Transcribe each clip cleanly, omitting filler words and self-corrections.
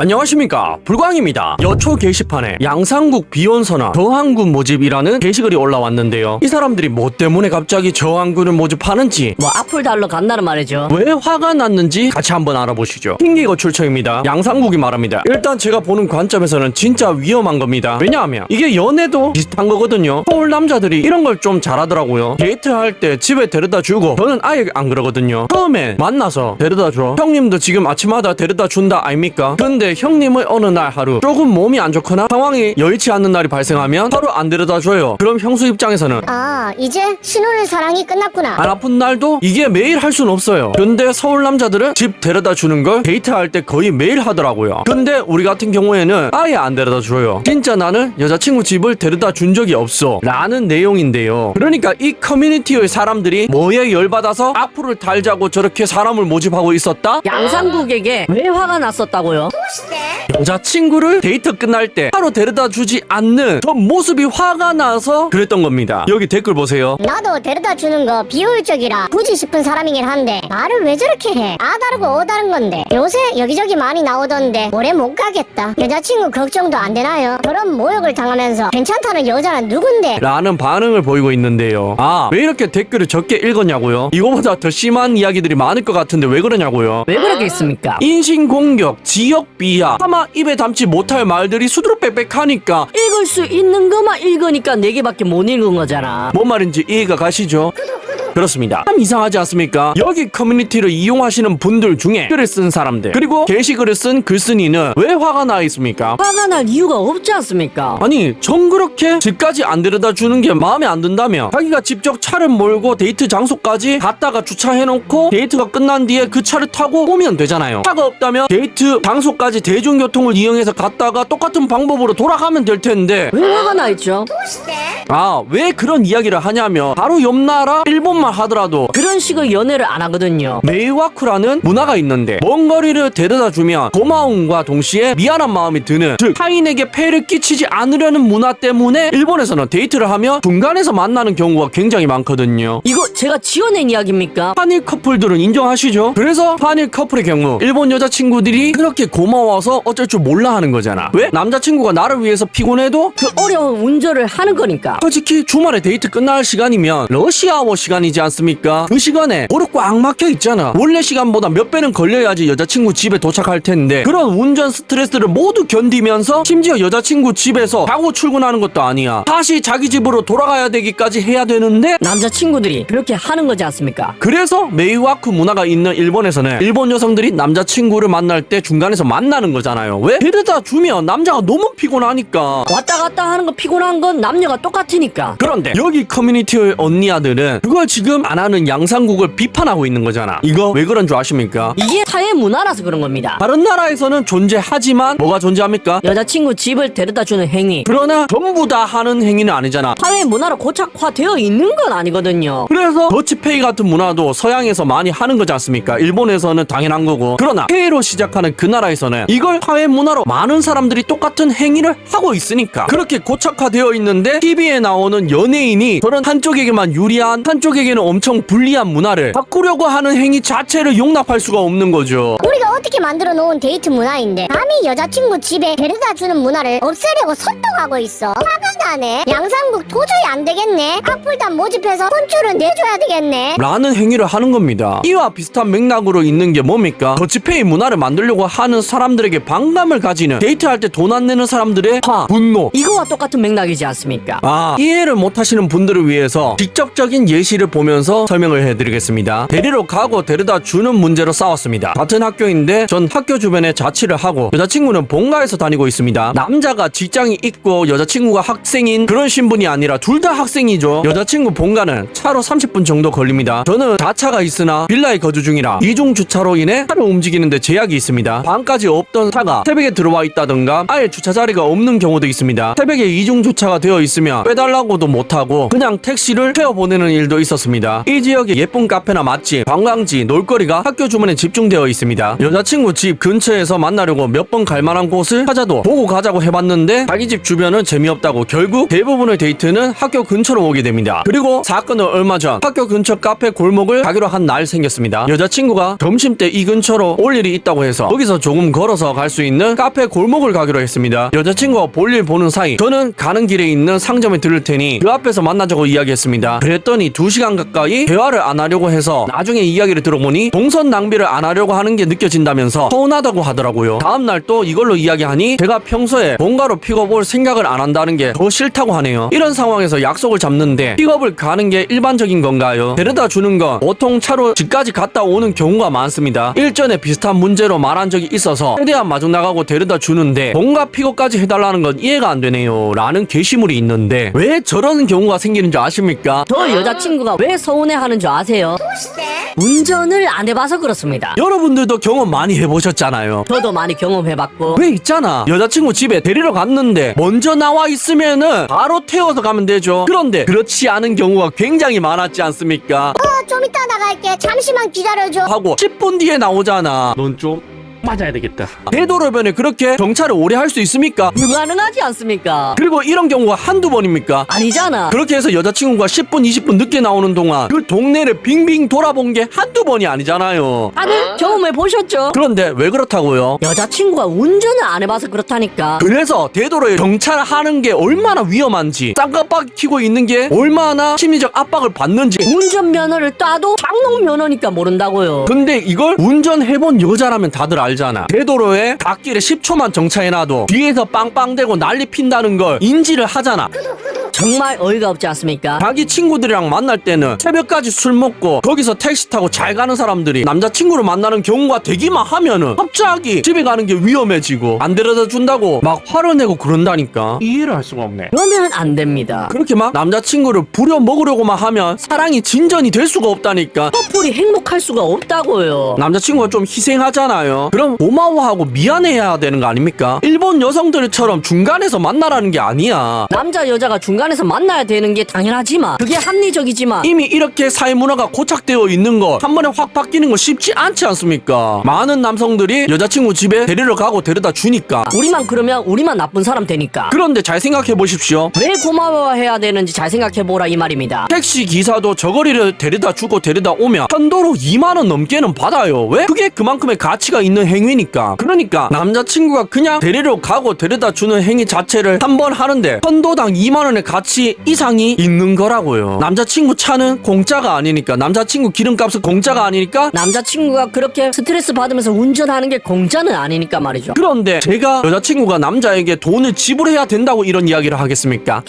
안녕하십니까, 불광입니다. 여초 게시판에 양상국 비원서나 저항군 모집이라는 게시글이 올라왔는데요. 이 사람들이 뭐 때문에 갑자기 저항군을 모집하는지, 뭐 앞을 달러 간다는 말이죠. 왜 화가 났는지 같이 한번 알아보시죠. 핑계고 출처입니다. 양상국이 말합니다. 일단 제가 보는 관점에서는 진짜 위험한 겁니다. 왜냐하면 이게 연애도 비슷한 거거든요. 서울 남자들이 이런 걸 좀 잘하더라고요. 데이트할 때 집에 데려다 주고, 저는 아예 안 그러거든요. 처음에 만나서 데려다 줘. 형님도 지금 아침마다 데려다 준다 아닙니까? 근데 형님의 어느 날 하루 조금 몸이 안 좋거나 상황이 여의치 않는 날이 발생하면 하루 안 데려다 줘요. 그럼 형수 입장에서는 이제 신혼의 사랑이 끝났구나. 안 아픈 날도 이게 매일 할 순 없어요. 근데 서울 남자들은 집 데려다 주는 걸 데이트할 때 거의 매일 하더라고요. 근데 우리 같은 경우에는 아예 안 데려다 줘요. 진짜 나는 여자친구 집을 데려다 준 적이 없어 라는 내용인데요. 그러니까 이 커뮤니티의 사람들이 뭐에 열받아서 앞으로 달자고 저렇게 사람을 모집하고 있었다? 양상국에게 왜 화가 났었다고요? 여자친구를 데이트 끝날 때 하루 데려다 주지 않는 저 모습이 화가 나서 그랬던 겁니다. 여기 댓글 보세요. 나도 데려다 주는 거 비효율적이라 굳이 싶은 사람이긴 한데 말을 왜 저렇게 해? 아 다르고 어 다른 건데. 요새 여기저기 많이 나오던데 오래 못 가겠다. 여자친구 걱정도 안 되나요? 그런 모욕을 당하면서 괜찮다는 여자는 누군데? 라는 반응을 보이고 있는데요. 왜 이렇게 댓글을 적게 읽었냐고요? 이거보다 더 심한 이야기들이 많을 것 같은데 왜 그러냐고요? 왜 그러겠습니까? 인신공격, 지역 비하, 차마 입에 담지 못할 말들이 수두룩빽빽하니까 읽을 수 있는 것만 읽으니까 4개밖에 못 읽은 거잖아. 뭔 말인지 이해가 가시죠? 그렇습니다. 참 이상하지 않습니까? 여기 커뮤니티를 이용하시는 분들 중에 글을 쓴 사람들, 그리고 게시글을 쓴 글쓴이는 왜 화가 나 있습니까? 화가 날 이유가 없지 않습니까? 아니, 정 그렇게 집까지 안 데려다 주는 게 마음에 안 든다면 자기가 직접 차를 몰고 데이트 장소까지 갔다가 주차해놓고 데이트가 끝난 뒤에 그 차를 타고 오면 되잖아요. 차가 없다면 데이트 장소까지 대중교통을 이용해서 갔다가 똑같은 방법으로 돌아가면 될 텐데 왜 화가 나 있죠? 왜 그런 이야기를 하냐면 바로 옆 나라 일본만 하더라도 그런 식의 연애를 안 하거든요. 메이와쿠라는 문화가 있는데 먼 거리를 데려다 주면 고마움과 동시에 미안한 마음이 드는, 즉 타인에게 폐해를 끼치지 않으려는 문화 때문에 일본에서는 데이트를 하면 중간에서 만나는 경우가 굉장히 많거든요. 이거 제가 지어낸 이야기입니까? 한일 커플들은 인정하시죠? 그래서 한일 커플의 경우 일본 여자친구들이 그렇게 고마워서 어쩔 줄 몰라 하는 거잖아. 왜? 남자친구가 나를 위해서 피곤해도 그 어려운 운전을 하는 거니까. 솔직히 주말에 데이트 끝날 시간이면 러시아워 시간이지 않습니까? 그 시간에 도로 꽉 막혀 있잖아. 원래 시간보다 몇 배는 걸려야지 여자친구 집에 도착할 텐데 그런 운전 스트레스를 모두 견디면서 심지어 여자친구 집에서 자고 출근하는 것도 아니야. 다시 자기 집으로 돌아가야 되기까지 해야 되는데 남자친구들이 그렇게 하는 거지 않습니까? 그래서 메이와쿠 문화가 있는 일본에서는 일본 여성들이 남자친구를 만날 때 중간에서 만나는 거잖아요. 왜? 데려다 주면 남자가 너무 피곤하니까. 왔다 갔다 하는 거 피곤한 건 남녀가 똑같으니까. 그런데 여기 커뮤니티의 언니아들은 그걸 지금 안 하는 양상국을 비판하고 있는 거잖아. 이거 왜 그런 줄 아십니까? 이게 사회 문화라서 그런 겁니다. 다른 나라에서는 존재하지만 뭐가 존재합니까? 여자친구 집을 데려다 주는 행위. 그러나 전부 다 하는 행위는 아니잖아. 사회 문화로 고착화되어 있는 건 아니거든요. 그래서 더치페이 같은 문화도 서양에서 많이 하는 거지 않습니까? 일본에서는 당연한 거고. 그러나 페이로 시작하는 그 나라에서는 이걸 사회 문화로 많은 사람들이 똑같은 행위를 하고 있으니까 그렇게 고착화되어 있는데 TV에 나오는 연예인이 저런 한쪽에게만 유리한, 한쪽에게는 엄청 불리한 문화를 바꾸려고 하는 행위 자체를 용납할 수가 없는 거죠. 우리가 어떻게 만들어 놓은 데이트 문화인데 감히 여자친구 집에 데려다 주는 문화를 없애려고 선동하고 있어. 화가 나네. 양상국 도저히 안 되겠네. 악플단 모집해서 혼쭐을 내줘야 되겠네. 라는 행위를 하는 겁니다. 이와 비슷한 맥락으로 있는 게 뭡니까? 더치페이 문화를 만들려고 하는 사람들에게 반감을 가지는, 데이트할 때 돈 안 내는 사람들의 분노. 이거와 똑같은 맥락이지 않습니까? 이해를 못하시는 분들을 위해서 직접적인 예시를 보면서 설명을 해드리겠습니다. 데리러 가고 데려다 주는 문제로 싸웠습니다. 같은 학교인데 전 학교 주변에 자취를 하고 여자친구는 본가에서 다니고 있습니다. 남자가 직장이 있고 여자친구가 학생인 그런 신분이 아니라 둘 다 학생이죠. 여자친구 본가는 차로 30분 정도 걸립니다. 저는 자차가 있으나 빌라에 거주 중이라 이중 주차로 인해 차를 움직이는데 제약이 있습니다. 밤까지 없던 차가 새벽에 들어와 있다던가 아예 주차 자리가 없는 경우도 있습니다. 새벽에 이중 주차가 되어 있으면 빼달라고도 못하고 그냥 택시를 태워보내는 일도 있었습니다. 이 지역에 예쁜 카페나 맛집, 관광지, 놀거리가 학교 주변에 집중되어 되어 있습니다. 여자친구 집 근처에서 만나려고 몇 번 갈만한 곳을 찾아도 보고 가자고 해봤는데 자기 집 주변은 재미없다고 결국 대부분의 데이트는 학교 근처로 오게 됩니다. 그리고 사건은 얼마 전 학교 근처 카페 골목을 가기로 한 날 생겼습니다. 여자친구가 점심때 이 근처로 올 일이 있다고 해서 거기서 조금 걸어서 갈 수 있는 카페 골목을 가기로 했습니다. 여자친구가 볼일 보는 사이 저는 가는 길에 있는 상점에 들를 테니 그 앞에서 만나자고 이야기했습니다. 그랬더니 2시간 가까이 대화를 안 하려고 해서 나중에 이야기를 들어보니 동선 낭비를 안 하려고 하는 게 느껴진다면서 서운하다고 하더라고요. 다음날 또 이걸로 이야기하니 제가 평소에 본가로 픽업 올 생각을 안 한다는 게 더 싫다고 하네요. 이런 상황에서 약속을 잡는데 픽업을 가는 게 일반적인 건가요? 데려다 주는 건 보통 차로 집까지 갔다 오는 경우가 많습니다. 일전에 비슷한 문제로 말한 적이 있어서 최대한 마중 나가고 데려다 주는데 본가 픽업까지 해달라는 건 이해가 안 되네요 라는 게시물이 있는데 왜 저런 경우가 생기는 줄 아십니까? 저 여자친구가 왜 서운해하는 줄 아세요? 운전을 안 해봐서 그렇습니다. 여러분들도 경험 많이 해보셨잖아요. 저도 많이 경험해봤고. 왜 있잖아, 여자친구 집에 데리러 갔는데 먼저 나와 있으면은 바로 태워서 가면 되죠. 그런데 그렇지 않은 경우가 굉장히 많았지 않습니까? 좀 이따 나갈게. 잠시만 기다려줘. 하고 10분 뒤에 나오잖아. 넌 좀 맞아야 되겠다. 되도록이면 그렇게 정차를 오래 할 수 있습니까? 불가능하지 않습니까? 그리고 이런 경우가 한두 번입니까? 아니잖아. 그렇게 해서 여자친구가 10분 20분 늦게 나오는 동안 그 동네를 빙빙 돌아본 게 한두 번이 아니잖아요. 다들 경험해 보셨죠? 그런데 왜 그렇다고요? 여자친구가 운전을 안 해봐서 그렇다니까. 그래서 되도록 정차하는 게 얼마나 위험한지, 쌍꺼풀 키고 있는 게 얼마나 심리적 압박을 받는지. 운전면허를 따도 장롱 면허니까 모른다고요. 근데 이걸 운전해본 여자라면 다들 알잖아. 대도로에 갓길에 10초만 정차해놔도 뒤에서 빵빵대고 난리 핀다는 걸 인지를 하잖아. 정말 어이가 없지 않습니까? 자기 친구들이랑 만날 때는 새벽까지 술 먹고 거기서 택시 타고 잘 가는 사람들이 남자친구를 만나는 경우가 되기만 하면은 갑자기 집에 가는 게 위험해지고 안 데려다 준다고 막 화를 내고 그런다니까. 이해를 할 수가 없네. 그러면 안 됩니다. 그렇게 막 남자친구를 부려 먹으려고만 하면 사랑이 진전이 될 수가 없다니까. 커플이 행복할 수가 없다고요. 남자친구가 좀 희생하잖아요. 그럼 고마워하고 미안해야 되는 거 아닙니까? 일본 여성들처럼 중간에서 만나라는 게 아니야. 남자 여자가 중간에서 만나야 되는 게 당연하지만 그게 합리적이지만 이미 이렇게 사회 문화가 고착되어 있는 거 한 번에 확 바뀌는 거 쉽지 않지 않습니까? 많은 남성들이 여자친구 집에 데리러 가고 데려다 주니까. 우리만 그러면 우리만 나쁜 사람 되니까. 그런데 잘 생각해 보십시오. 왜 고마워해야 되는지 잘 생각해보라 이 말입니다. 택시 기사도 저거리를 데려다 주고 데려다 오면 편도로 2만원 넘게는 받아요. 왜? 그게 그만큼의 가치가 있는 행위니까. 그러니까 남자친구가 그냥 데리러 가고 데려다 주는 행위 자체를 한 번 하는데 편도당 2만원의 가치 이상이 있는 거라고요. 남자친구 차는 공짜가 아니니까, 남자친구 기름값은 공짜가 아니니까. 남자친구가 그렇게 스트레스 받으면서 운전하는 게 공짜는 아니니까 말이죠. 그런데 제가 여자친구가 남자에게 돈을 지불해야 된다고 이런 이야기를 하겠습니까?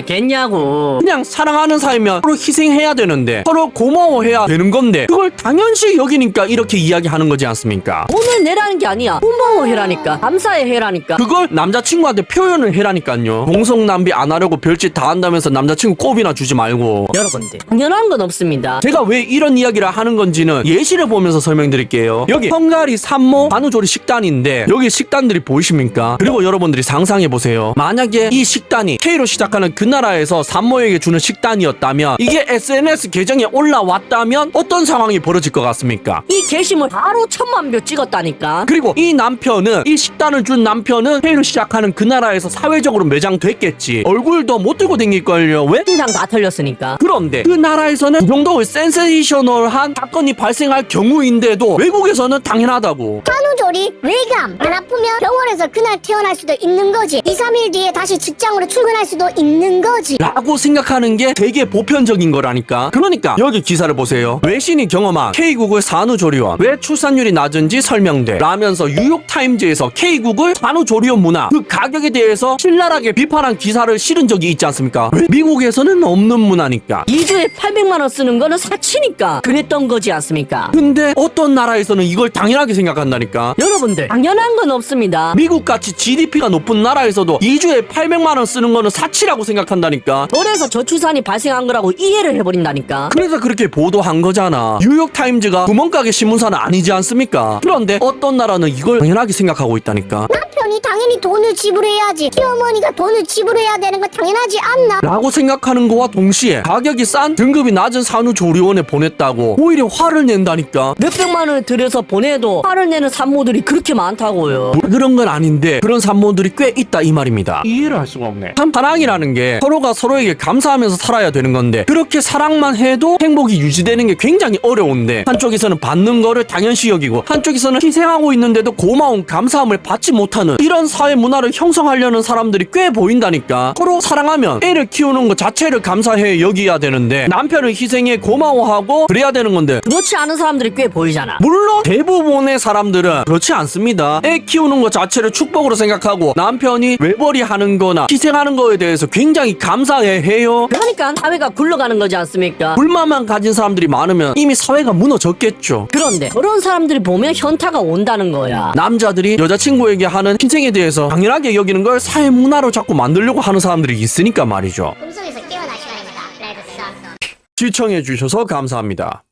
겠냐고. 그냥 사랑하는 사이면 서로 희생해야 되는데, 서로 고마워해야 되는 건데 그걸 당연시 여기니까 이렇게 이야기하는 거지 않습니까? 돈을 내라는 게 아니야. 고마워해라니까. 감사해해라니까. 그걸 남자친구한테 표현을 해라니까요. 공성 낭비 안 하려고 별짓 다 한다면서 남자친구 꼽이나 주지 말고. 여러분들 당연한 건 없습니다. 제가 왜 이런 이야기를 하는 건지는 예시를 보면서 설명드릴게요. 여기 헝가리 산모 한우조리 식단인데 여기 식단들이 보이십니까? 그리고 여러분들이 상상해보세요. 만약에 이 식단이 K로 시작하는 그 나라에서 산모에게 주는 식단이었다면, 이게 SNS 계정에 올라왔다면 어떤 상황이 벌어질 것 같습니까? 이 게시물 바로 1000만 뷰 찍었다니까. 그리고 이 남편은, 이 식단을 준 남편은 K로 시작하는 그 나라에서 사회적으로 매장됐겠지. 얼굴도 못 들고 댕길걸요. 왜? 신상 다 털렸으니까. 그런데 그 나라에서는 그 정도 센세이셔널한 사건이 발생할 경우인데도 외국에서는 당연하다고. 한우조리 외감 안 아프면 병원에서 그날 퇴원할 수도 있는 거지. 2-3일 뒤에 다시 직장으로 출근할 수도 있는 거지 라고 생각하는 게 되게 보편적인 거라니까. 그러니까 여기 기사를 보세요. 외신이 경험한 K국의 산후조리원 왜 출산율이 낮은지 설명돼 라면서 뉴욕타임즈에서 K국의 산후조리원 문화 그 가격에 대해서 신랄하게 비판한 기사를 실은 적이 있지 않습니까? 왜? 미국에서는 없는 문화니까. 2주에 800만 원 쓰는 거는 사치니까 그랬던 거지 않습니까? 근데 어떤 나라에서는 이걸 당연하게 생각한다니까. 여러분들 당연한 건 없습니다. 미국같이 GDP가 높은 나라에서도 2주에 800만 원 쓰는 거는 사치라고 생각한다니까. 그래서 저출산이 발생한 거라고 이해를 해버린다니까. 그래서 그렇게 보도한 거잖아. 뉴욕타임즈가 구멍가게 신문사는 아니지 않습니까? 그런데 어떤 나라는 이걸 당연하게 생각하고 있다니까. 남편이 당연히 돈을 지불해야지. 시어머니가 돈을 지불해야 되는 거 당연하지 않나? 라고 생각하는 거와 동시에 가격이 싼 등급이 낮은 산후조리원에 보냈다고 오히려 화를 낸다니까. 몇백만 원을 들여서 보내도 화를 내는 산모들이 그렇게 많다고요. 그런 건 아닌데 그런 산모들이 꽤 있다 이 말입니다. 이해를 할 수가 없네. 참 사랑이라는 게 서로가 서로에게 감사하면서 살아야 되는 건데 그렇게 사랑만 해도 행복이 유지되는 게 굉장히 어려운데 한쪽에서는 받는 거를 당연시 여기고 한쪽에서는 희생하고 있는데도 고마운 감사함을 받지 못하는 이런 사회 문화를 형성하려는 사람들이 꽤 보인다니까. 서로 사랑하면 애를 키우는 것 자체를 감사해 여기야 되는데 남편을 희생해 고마워하고 그래야 되는 건데 그렇지 않은 사람들이 꽤 보이잖아. 물론 대부분의 사람들은 그렇지 않습니다. 애 키우는 것 자체를 축복으로 생각하고 남편이 외벌이 하는 거나 희생하는 거에 대해서 굉장히 감사해 해요. 그러니까 사회가 굴러가는 거지 않습니까? 불만만 가진 사람들이 많으면 이미 사회가 무너졌겠죠. 그런데 그런 사람들이 보면 현타가 온다는 거야. 남자들이 여자친구에게 하는 희생에 대해서 당연하게 여기는 걸 사회 문화로 자꾸 만들려고 하는 사람들이 있으니까 말이죠. 꿈속에서 깨어날 시간입니다. 레드 썬. 시청해주셔서 감사합니다.